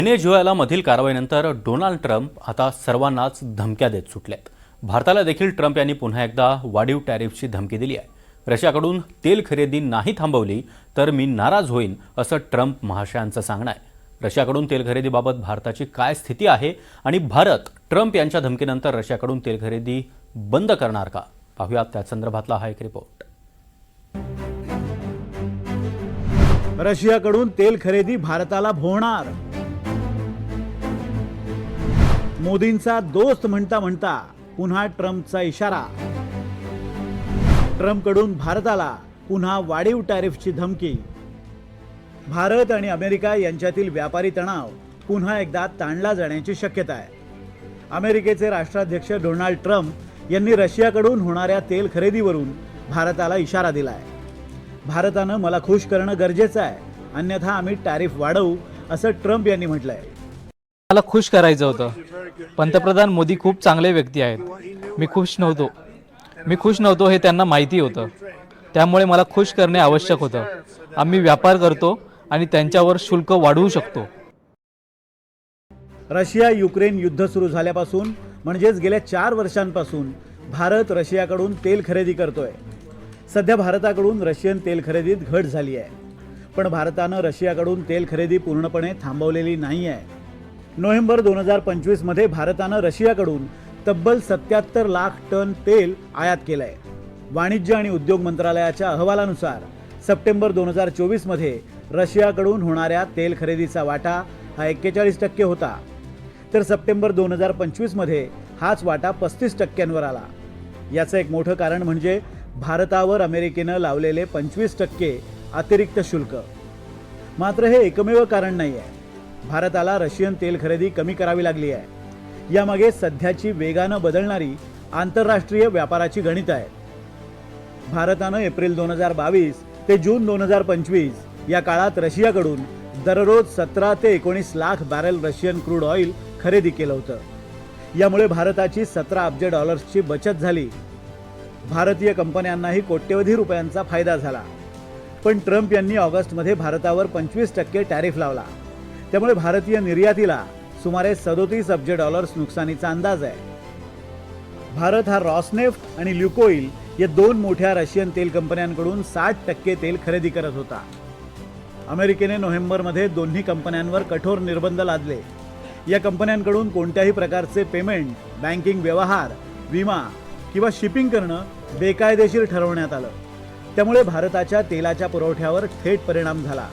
व्हेनेझुएलामधील कारवाईनंतर Donald Trump आता सर्वांनाच धमक्या देत सुटलेत। भारताला देखील ट्रम्प यांनी पुन्हा एकदा वाढीव टॅरिफची धमकी दिली आहे। रशियाकडून तेल खरेदी नाही थांबवली तर मी नाराज होईन असं ट्रम्प महाशयांचं सांगणं आहे। रशियाकडून तेल खरेदीबाबत भारताची काय स्थिती आहे आणि भारत ट्रम्प यांच्या धमकीनंतर रशियाकडून तेल खरेदी बंद करणार का, पाहूया त्या संदर्भातला हा एक रिपोर्ट। रशियाकडून तेल खरेदी भारताला भोवणार। मोदींचा दोस्त म्हणता म्हणता पुन्हा ट्रम्पचा इशारा। ट्रम्पकडून भारताला पुन्हा वाढीव टॅरिफची धमकी। भारत आणि अमेरिका यांच्यातील व्यापारी तणाव पुन्हा एकदा ताणला जाण्याची शक्यता आहे। अमेरिकेचे राष्ट्राध्यक्ष डोनाल्ड ट्रम्प यांनी रशियाकडून होणाऱ्या तेल खरेदीवरून भारताला इशारा दिला आहे। भारतानं मला खुश करणं गरजेचं आहे, अन्यथा आम्ही टॅरिफ वाढवू असं ट्रम्प यांनी म्हटलंय। मला खुश करायचं होतं। पंतप्रधान मोदी खूप चांगले व्यक्ती आहेत। मी खुश नव्हतो हे त्यांना माहिती होतं, त्यामुळे मला खुश करणे आवश्यक होतं। आम्ही व्यापार करतो आणि त्यांच्यावर शुल्क वाढवू शकतो। रशिया युक्रेन युद्ध सुरू झाल्यापासून म्हणजेच गेल्या 4 वर्षांपासून भारत रशियाकडून तेल खरेदी करतोय। सध्या भारताकडून रशियन तेल खरेदीत घट झाली आहे, पण भारतानं रशियाकडून तेल खरेदी पूर्णपणे थांबवलेली नाही आहे। नोव्हेंबर 2025 मध्ये भारतानं रशियाकडून तब्बल 77 लाख टन तेल आयात केलंय। वाणिज्य आणि उद्योग मंत्रालयाच्या अहवालानुसार सप्टेंबर 2024 मध्ये रशियाकडून होणाऱ्या तेल खरेदीचा वाटा हा 41% होता, तर सप्टेंबर 2025 मध्ये हाच वाटा 35% आला। याचं एक मोठं कारण म्हणजे भारतावर अमेरिकेनं लावलेले 25% अतिरिक्त शुल्क। मात्र हे एकमेव कारण नाही आहे। भारताला रशियन तेल खरेदी कमी करावी लागली आहे। यामागे सध्याची वेगानं बदलणारी आंतरराष्ट्रीय व्यापाराची गणित आहेत। भारतानं एप्रिल 2022 ते जून 2025 या काळात रशियाकडून दररोज 17 ते 19 lakh barrel Russian crude oil खरेदी केलं होतं। यामुळे भारताची 17 अब्ज डॉलर्सची बचत झाली। भारतीय कंपन्यांनाही कोट्यवधी रुपयांचा फायदा झाला। पण ट्रम्प यांनी ऑगस्टमध्ये भारतावर 25% टॅरिफ लावला, त्यामुळे भारतीय निर्यातीला सुमारे 37 अब्ज डॉलर्स नुकसानीचा अंदाज आहे। भारत हा रॉसनेफ्ट आणि ल्युकोइल या 2 मोठ्या रशियन तेल कंपन्यांकडून 60% तेल खरेदी करत होता। अमेरिकेने नोव्हेंबरमध्ये दोन्ही कंपन्यांवर कठोर निर्बंध लादले। या कंपन्यांकडून कोणत्याही प्रकारचे पेमेंट, बँकिंग व्यवहार, विमा किंवा शिपिंग करणं बेकायदेशीर ठरवण्यात आलं। त्यामुळे भारताच्या तेलाच्या पुरवठ्यावर थेट परिणाम झाला,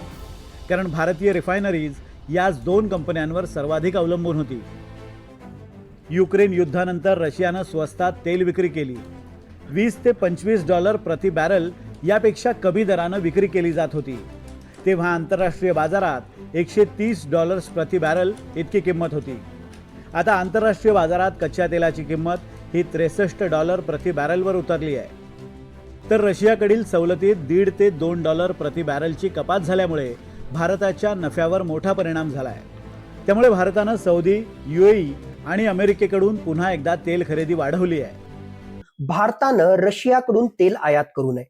कारण भारतीय रिफायनरीज याच 2 कंपन्यांवर सर्वाधिक अवलंबून होती। युक्रेन युद्धानंतर रशियानं स्वस्तात तेल विक्री केली। 20 ते 25 डॉलर प्रति बॅरल यापेक्षा कमी दरानं विक्री केली जात होती। तेव्हा आंतरराष्ट्रीय बाजारात 130 डॉलर्स प्रति बॅरल इतकी किंमत होती। आता आंतरराष्ट्रीय बाजारात कच्च्या तेलाची किंमत ही 63 डॉलर प्रति बॅरलवर उतरली आहे। तर रशियाकडील सवलतीत 1.5 ते 2 डॉलर प्रति बॅरलची कपात झाल्यामुळे भारताच्या नफ्यावर मोठा परिणाम झाला आहे। त्यामुळे भारतानं सौदी, UAE आणि अमेरिकेकडून पुन्हा एकदा तेल खरेदी वाढवली आहे। भारतानं रशियाकडून तेल आयात करू नये।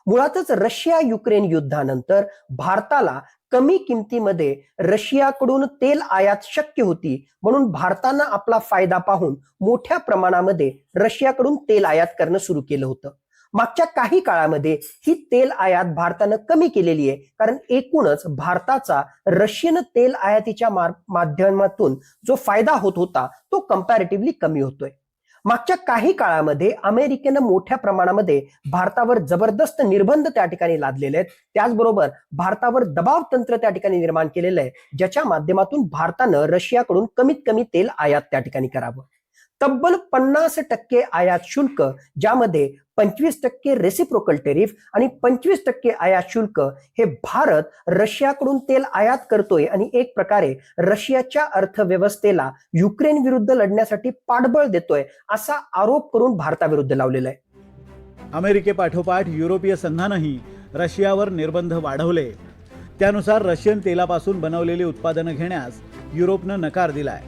मुळातच रशिया युक्रेन युद्धानंतर भारताला कमी किमतीमध्ये रशियाकडून तेल आयात शक्य होती, म्हणून भारतानं आपला फायदा पाहून मोठ्या प्रमाणामध्ये रशियाकडून तेल आयात करणं सुरू केलं होतं। मागच्या काही काळामध्ये ही तेल आयात भारतानं कमी केलेली आहे, कारण एकूणच भारताचा रशियन तेल आयातीच्या माध्यमातून जो फायदा होत होता तो कंपॅरेटिव्हली कमी होतोय। मागच्या काही काळामध्ये अमेरिकेनं मोठ्या प्रमाणामध्ये भारतावर जबरदस्त निर्बंध त्या ठिकाणी लादलेले आहेत। त्याचबरोबर भारतावर दबाव तंत्र त्या ठिकाणी निर्माण केलेलं आहे, ज्याच्या माध्यमातून भारतानं रशियाकडून कमीत कमी तेल आयात त्या ठिकाणी करावं। तब्बल 50% आयात शुल्क, ज्यामध्ये 25% रेसिप्रोकल टेरिफ आणि 25% आयात शुल्क हे भारत रशियाकडून तेल आयात करतोय आणि एक प्रकारे रशियाच्या अर्थव्यवस्थेला युक्रेन विरुद्ध लढण्यासाठी पाठबळ देतोय असा आरोप करून भारताविरुद्ध लावलेला आहे। अमेरिकेपाठोपाठ युरोपीय संघानंही रशियावर निर्बंध वाढवले। त्यानुसार रशियन तेलापासून बनवलेली उत्पादनं घेण्यास युरोपनं नकार दिलाय।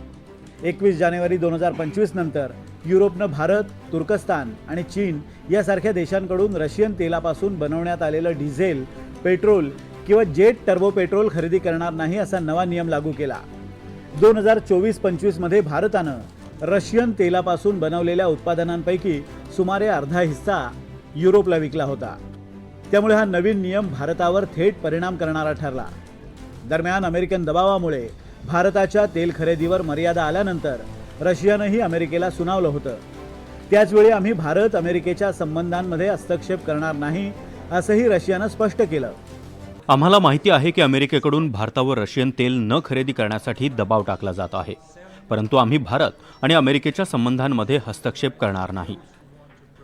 21 जानेवारी 2025 नंतर युरोपनं भारत, तुर्कस्तान आणि चीन यासारख्या देशांकडून रशियन तेलापासून बनवण्यात आलेलं डिझेल, पेट्रोल किंवा जेट टर्बो पेट्रोल खरेदी करणार नाही असा नवा नियम लागू केला। 2024-25 मध्ये भारतानं रशियन तेलापासून बनवलेल्या उत्पादनांपैकी सुमारे अर्धा हिस्सा युरोपला विकला होता. त्यामुळे हा नवीन नियम भारतावर थेट परिणाम करणारा ठरला. दरम्यान अमेरिकन दबावामुळे भारताच्या तेल खरेदीवर मर्यादा आल्यानंतर रशियानंही अमेरिकेला सुनावलं होतं. त्याचवेळी आम्ही भारत अमेरिकेच्या संबंधांमध्ये हस्तक्षेप करणार नाही असंही रशियानं स्पष्ट केलं. आम्हाला माहिती आहे की अमेरिकेकडून भारतावर रशियन तेल न खरेदी करण्यासाठी दबाव टाकला जात आहे, परंतु आम्ही भारत आणि अमेरिकेच्या संबंधांमध्ये हस्तक्षेप करणार नाही.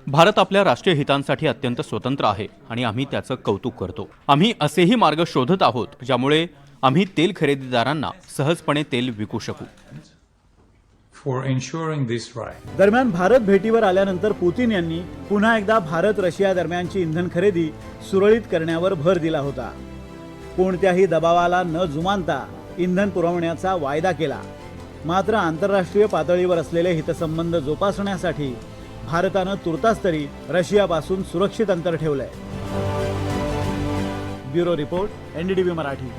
भारत आपल्या राष्ट्रीय हितांसाठी अत्यंत स्वतंत्र आहे आणि आम्ही त्याचं कौतुक करतो. आम्ही असेही मार्ग शोधत आहोत ज्यामुळे आम्ही तेल खरेदीदारांना सहजपणे तेल विकू शकू. for ensuring this right. दरम्यान भारत भेटीवर आल्यानंतर पुतीन यांनी पुन्हा एकदा भारत रशिया दरम्यानची इंधन खरेदी सुरळीत करण्यावर भर दिला होता. कोणत्याही दबावाला न जुमानता इंधन पुरवण्याचा वायदा केला. मात्र आंतरराष्ट्रीय पातळीवर असलेले हितसंबंध जोपासण्यासाठी भारतानं तुर्तास तरी रशियापासून सुरक्षित अंतर ठेवलंय. Bureau report, NDTV Marathi.